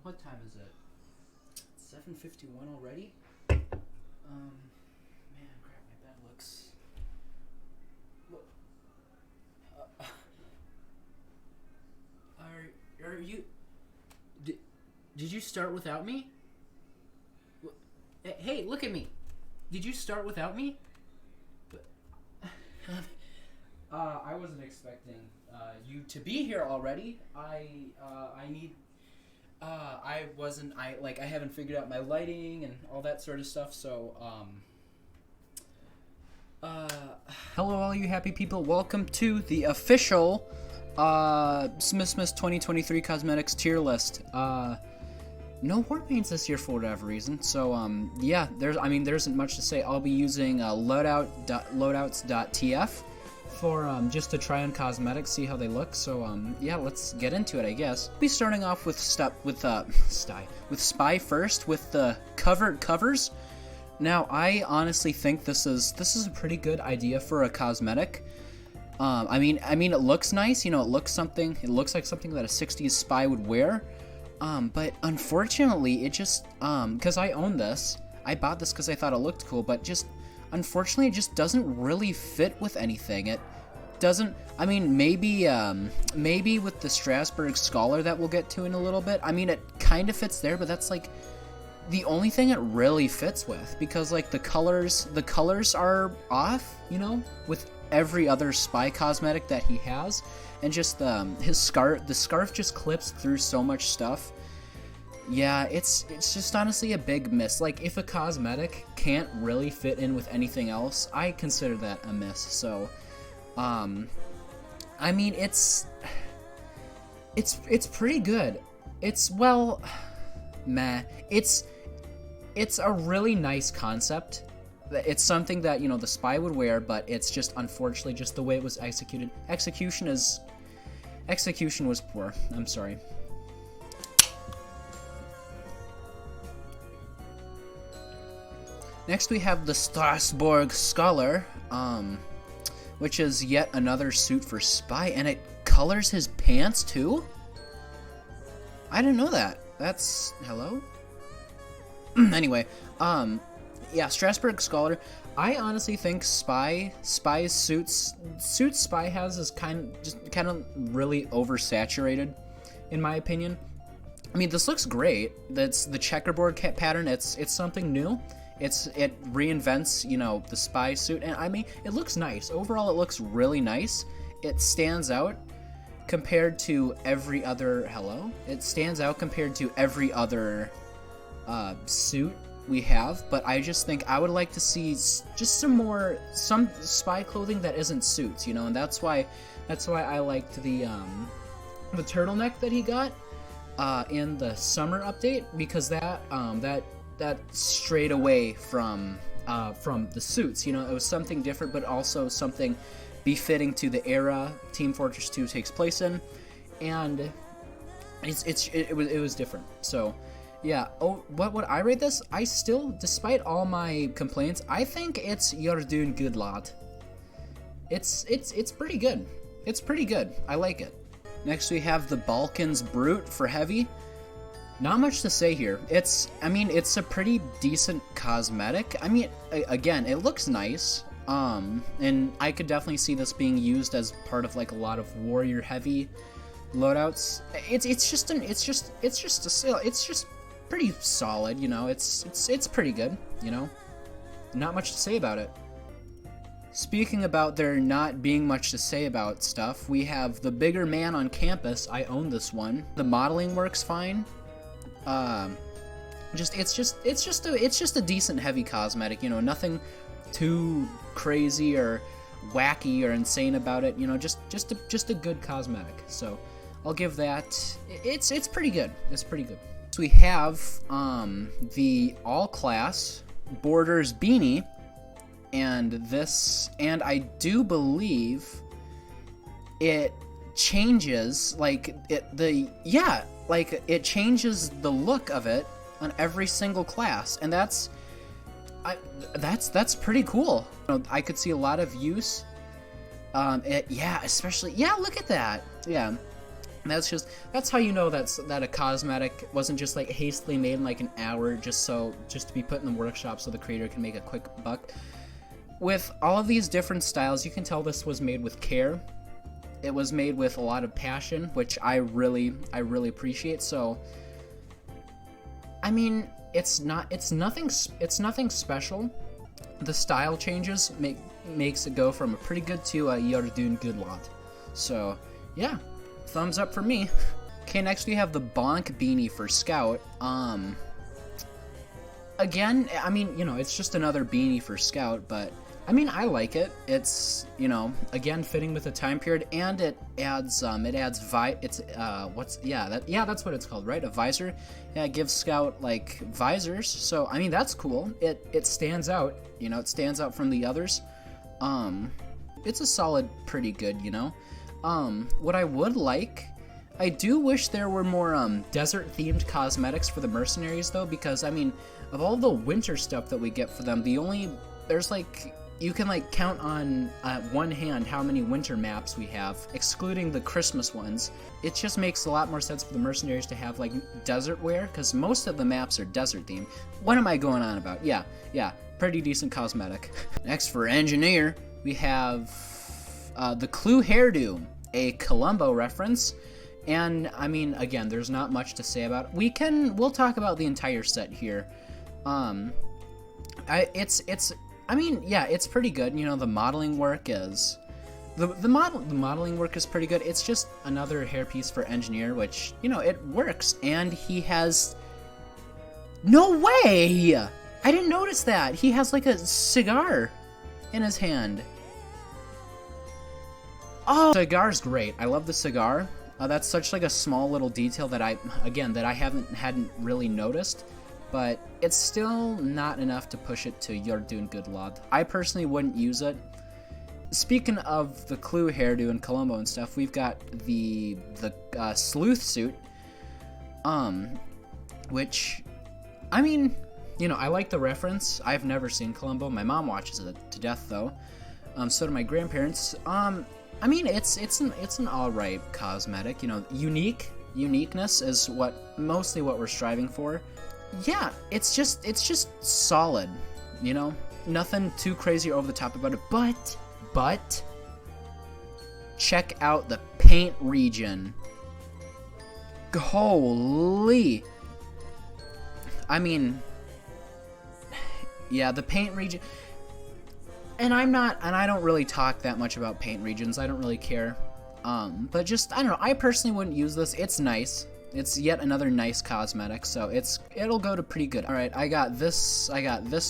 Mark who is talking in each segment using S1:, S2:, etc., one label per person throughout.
S1: What time is it? 7:51 already? Man, crap, my bed looks... Are you... Did you start without me? Hey, look at me. Did you start without me? I wasn't expecting you to be here already. I haven't figured out my lighting and all that sort of stuff, so, Hello all you happy people, welcome to the official, Smissmas 2023 cosmetics tier list. No war paints this year for whatever reason, so, yeah, there isn't much to say. I'll be using, loadouts.tf for, just to try on cosmetics, see how they look, so, yeah, let's get into it, I guess. We'll be starting off with Spy first, with the covers. Now, I honestly think this is a pretty good idea for a cosmetic. I mean, it looks nice, you know, it looks like something that a 60s spy would wear. But unfortunately, it just, cause I own this, I bought this cause I thought it looked cool, but just, unfortunately, it just doesn't really fit with anything. It doesn't, I mean, maybe with the Strasbourg Scholar that we'll get to in a little bit, I mean, it kind of fits there, but that's, like, the only thing it really fits with, because, like, the colors are off, you know, with every other spy cosmetic that he has, and just, the scarf just clips through so much stuff. Yeah, it's just honestly a big miss. Like, if a cosmetic can't really fit in with anything else, I consider that a miss. So, I mean, it's pretty good. It's, well, meh. It's a really nice concept. It's something that, you know, the spy would wear, but it's just, unfortunately, just the way it was executed. Execution was poor. I'm sorry. Next we have the Strasbourg Scholar, which is yet another suit for Spy, and it colors his pants too? I didn't know that. That's... hello? Anyway, yeah, Strasbourg Scholar. I honestly think Spy's suits Spy has is kind of really oversaturated, in my opinion. I mean, this looks great. That's the checkerboard pattern. It's something new. It reinvents, you know, the spy suit, and I mean, it looks nice. Overall, it looks really nice. It stands out compared to every other... hello? It stands out compared to every other suit we have, but I just think I would like to see just some spy clothing that isn't suits, you know, and that's why I liked the turtleneck that he got in the summer update, because that strayed away from the suits. You know, it was something different, but also something befitting to the era Team Fortress 2 takes place in, and it was different. So, yeah. Oh, what would I rate this? I still, despite all my complaints, I think you're doing good, lad. It's pretty good. It's pretty good. I like it. Next we have the Balkans Brute for heavy. Not much to say here. I mean, it's a pretty decent cosmetic. I mean, again, it looks nice. And I could definitely see this being used as part of, like, a lot of warrior heavy loadouts. It's just pretty solid, you know. It's pretty good, you know. Not much to say about it. Speaking about there not being much to say about stuff, we have the bigger man on campus. I own this one. The modeling works fine. It's just a decent heavy cosmetic, you know, nothing too crazy or wacky or insane about it, you know, just a good cosmetic. So I'll give that, it's pretty good. It's pretty good. So we have the all class Borders beanie, and I do believe it changes, like, it changes the look of it on every single class, and that's pretty cool. You know, I could see a lot of use. Especially, look at that. Yeah, And that's how you know that a cosmetic wasn't just like hastily made in like an hour just to be put in the workshop so the creator can make a quick buck. With all of these different styles, you can tell this was made with care. It was made with a lot of passion, which I really appreciate. So I mean, it's nothing special. The style changes makes it go from a pretty good to a you're doing good lot. So yeah, thumbs up for me. Okay, next we have the Bonk beanie for Scout. Again, I mean, you know, it's just another beanie for Scout, but I mean, I like it. It's, you know, again, fitting with the time period, and it adds that's what it's called, right? A visor. Yeah, it gives Scout like visors. So I mean, that's cool. It stands out. You know, it stands out from the others. It's a solid, pretty good. You know, what I would like. I do wish there were more desert-themed cosmetics for the mercenaries, though, because I mean, of all the winter stuff that we get for them, there's like, you can like count on one hand how many winter maps we have, excluding the Christmas ones. It just makes a lot more sense for the mercenaries to have like desert wear, because most of the maps are desert themed. What am I going on about? Yeah, pretty decent cosmetic. Next for engineer, we have the Clue hairdo, a Columbo reference. And I mean, again, there's not much to say about it. We'll talk about the entire set here. I mean, yeah, it's pretty good. You know, the modeling work is the modeling work is pretty good. It's just another hairpiece for engineer, which, you know, it works. And he has no way. I didn't notice that. He has like a cigar in his hand. Oh, cigar's great. I love the cigar. That's such like a small little detail that I hadn't really noticed, but it's still not enough to push it to you're doing good lad. I personally wouldn't use it. Speaking of the Clue hairdo and Columbo and stuff, we've got the sleuth suit, which, I mean, you know, I like the reference. I've never seen Columbo. My mom watches it to death though. So do my grandparents. I mean, it's an alright cosmetic, you know. Uniqueness is mostly what we're striving for. Yeah, it's just solid, you know. Nothing too crazy or over the top about it, but check out the paint region. Holy. I mean, yeah, the paint region. And I don't really talk that much about paint regions. I don't really care. But just, I don't know, I personally wouldn't use this. It's nice. It's yet another nice cosmetic, so it'll go to pretty good. All right, I got this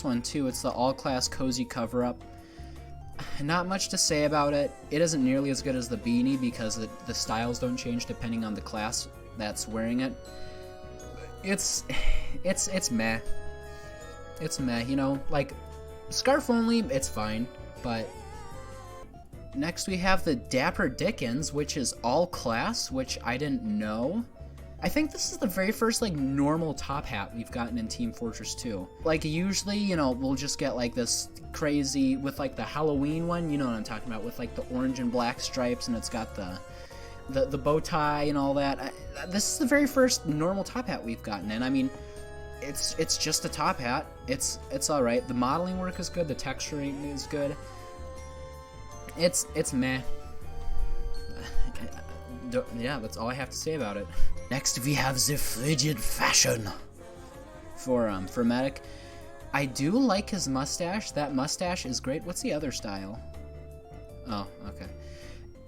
S1: one too. It's the all-class cozy cover-up. Not much to say about it. It isn't nearly as good as the beanie because the styles don't change depending on the class that's wearing it. It's meh. It's meh, you know, like, scarf only, it's fine, but next we have the Dapper Dickens, which is all class, which I didn't know. I think this is the very first like normal top hat we've gotten in Team Fortress 2. Like usually, you know, we'll just get like this crazy with like the Halloween one, you know what I'm talking about, with like the orange and black stripes, and it's got the bow tie and all that. This is the very first normal top hat we've gotten, and I mean, it's just a top hat. It's all right. The modeling work is good. The texturing is good. It's meh. Yeah, that's all I have to say about it. Next we have the Frigid Fashion for Medic. I do like his mustache. That mustache is great. What's the other style? Oh, okay.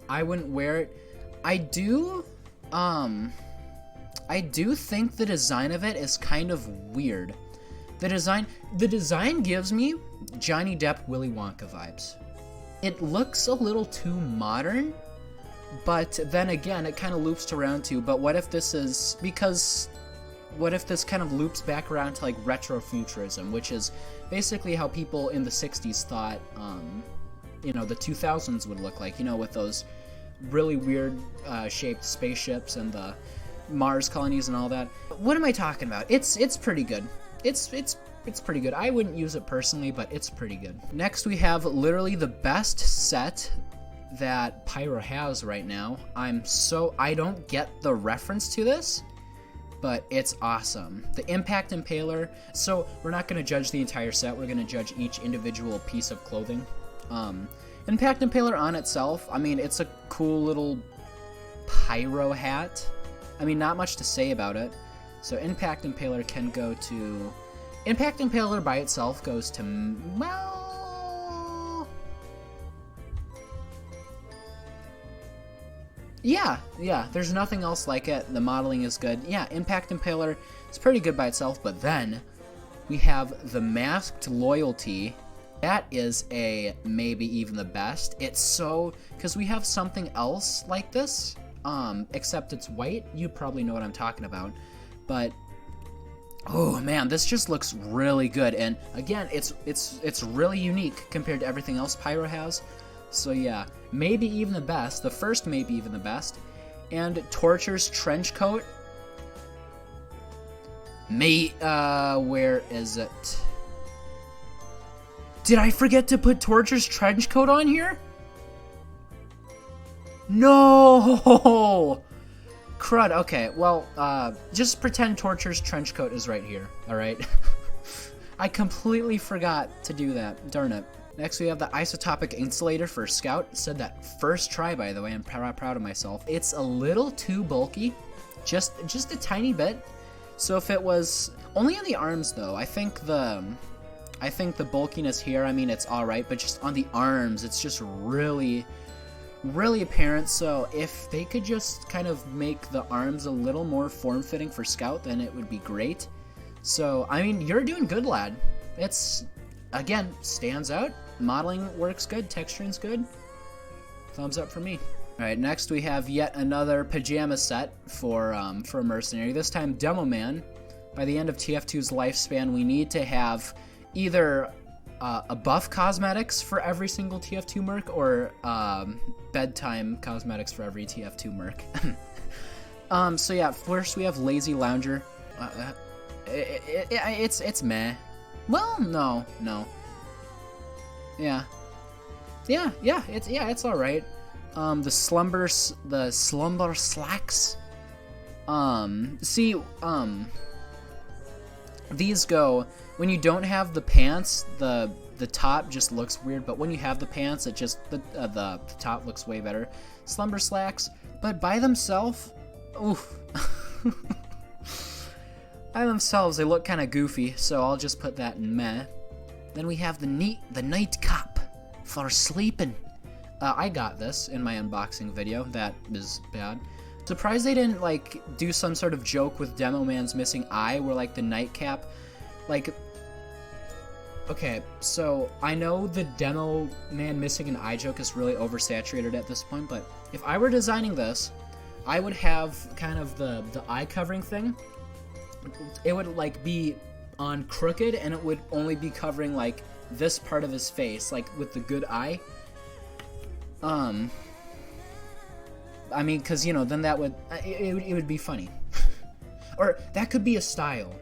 S1: I wouldn't wear it. I do think the design of it is kind of weird. The design gives me Johnny Depp Willy Wonka vibes. It looks a little too modern, but then again, it kind of loops around to, but what if this kind of loops back around to like retrofuturism, which is basically how people in the 60s thought, you know, the 2000s would look like, you know, with those really weird shaped spaceships and the Mars colonies and all that. What am I talking about? It's pretty good. It's pretty good. I wouldn't use it personally, but it's pretty good. Next we have literally the best set that Pyro has right now. I don't get the reference to this, but it's awesome. The Impact Impaler, so we're not going to judge the entire set, we're going to judge each individual piece of clothing. Impact Impaler on itself, I mean, it's a cool little pyro hat. I mean, not much to say about it. So Impact Impaler can go to... Impact Impaler by itself goes to, well... Yeah, there's nothing else like it. The modeling is good. Yeah, Impact Impaler is pretty good by itself, but then we have the Masked Loyalty. That is a maybe even the best. It's so... because we have something else like this, except it's white. You probably know what I'm talking about. But, oh man, this just looks really good. And again, it's really unique compared to everything else Pyro has. So yeah, maybe even the best. The first maybe even the best. And Torture's trench coat. Where is it? Did I forget to put Torture's trench coat on here? No! Crud. Okay, well, just pretend Torture's trench coat is right here, alright? I completely forgot to do that. Darn it. Next, we have the Isotopic Insulator for Scout. Said that first try, by the way. I'm proud of myself. It's a little too bulky. Just a tiny bit. So if it was... only on the arms, though. I think the bulkiness here, I mean, it's alright. But just on the arms, it's just really apparent. So if they could just kind of make the arms a little more form-fitting for Scout, then it would be great. So, I mean, you're doing good, lad. It's... again, stands out. Modeling works good. Texturing's good. Thumbs up for me. Alright, next we have yet another pajama set for a mercenary. This time, Demo Man. By the end of TF2's lifespan, we need to have either a buff cosmetics for every single TF2 merc, or bedtime cosmetics for every TF2 merc. So yeah, first we have Lazy Lounger. It's meh. Well, no. Yeah, it's all right. The slumber slacks. These go when you don't have the pants. The top just looks weird, but when you have the pants, it just the top looks way better. Slumber slacks, but by themselves, oof. By themselves, they look kind of goofy, so I'll just put that in meh. Then we have the night cap for sleeping. I got this in my unboxing video. That is bad. Surprised they didn't like do some sort of joke with Demo Man's missing eye, where like the nightcap, like. Okay, so I know the Demo Man missing an eye joke is really oversaturated at this point, but if I were designing this, I would have kind of the eye covering thing. It would like be on crooked, and it would only be covering like this part of his face, like with the good eye. I mean, cause you know, then that would it would be funny, or that could be a style.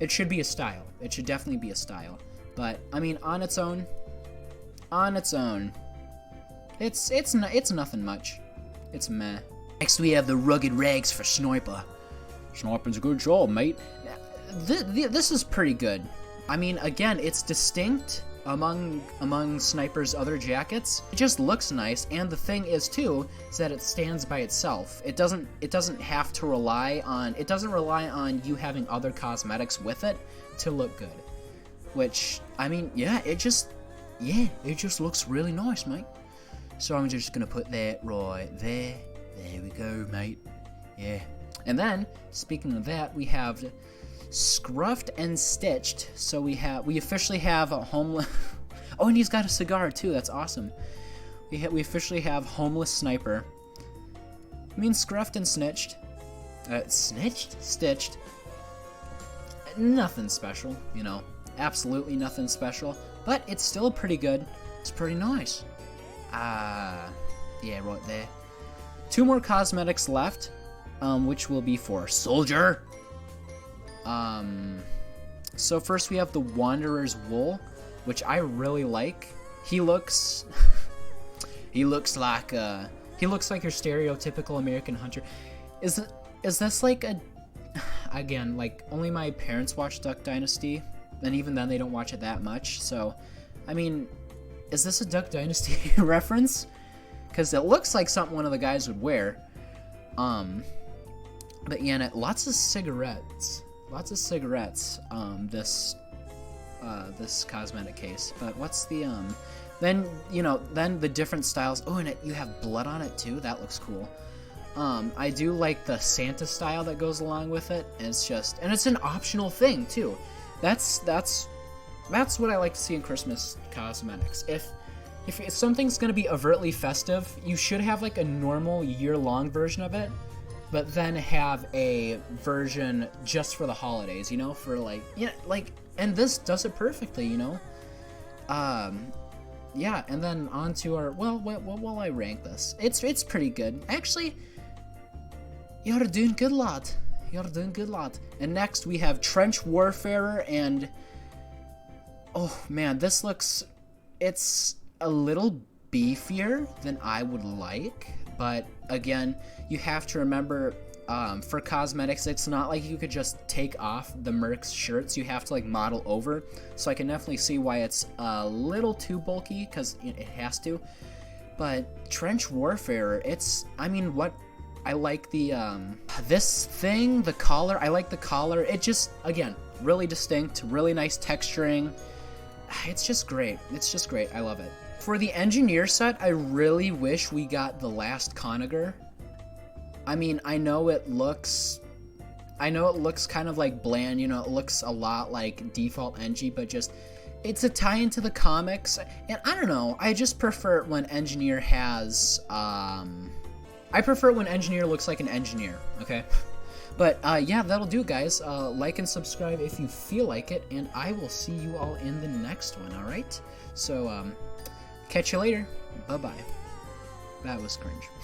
S1: It should be a style. It should definitely be a style. But I mean, on its own, it's nothing much. It's meh. Next, we have the rugged rags for Sniper. Sniping's a good job, mate. This is pretty good. I mean, again, it's distinct among Sniper's other jackets. It just looks nice, and the thing is too is that it stands by itself. It doesn't have to rely on you having other cosmetics with it to look good. Which, I mean, yeah, it just looks really nice, mate. So I'm just gonna put that right there. There we go, mate. Yeah. And then, speaking of that, we have Scruffed and Stitched. So we officially have a homeless. Oh, and he's got a cigar too. That's awesome. We officially have homeless Sniper. I mean, Scruffed and Snitched. Stitched. Nothing special, you know. Absolutely nothing special. But it's still pretty good. It's pretty nice. Yeah, right there. 2 more cosmetics left, which will be for Soldier. So first we have the Wanderer's Wool, which I really like. He looks He looks like your stereotypical American hunter. Is this like a, again, like only my parents watch Duck Dynasty, and even then they don't watch it that much. So, I mean, is this a Duck Dynasty reference? Because it looks like something one of the guys would wear. But yeah, lots of cigarettes. This cosmetic case. But what's the then the different styles. Oh, and you have blood on it too. That looks cool. I do like the Santa style that goes along with it. And it's an optional thing too. That's what I like to see in Christmas cosmetics. If something's gonna be overtly festive, you should have like a normal year-long version of it, but then have a version just for the holidays, for and this does it perfectly, yeah, and then on to our, what will I rank this? It's pretty good. Actually, you're doing good, lad. And next we have Trench Warfarer, and oh man, it's a little beefier than I would like, but again, you have to remember, for cosmetics, it's not like you could just take off the Mercs shirts. You have to like model over, so I can definitely see why it's a little too bulky, because it has to. But Trench Warfarer, I like the this thing, the collar. I like the collar. It just, again, really distinct, really nice texturing. It's just great. I love it. For the engineer set, I really wish we got the last Conager. I mean, I know it looks kind of like bland, it looks a lot like default NG, but it's a tie into the comics, and I don't know, I just prefer it when engineer has, I prefer it when engineer looks like an engineer, okay? But, yeah, that'll do, guys. Like and subscribe if you feel like it, and I will see you all in the next one, alright? So, catch you later. Bye-bye. That was cringe.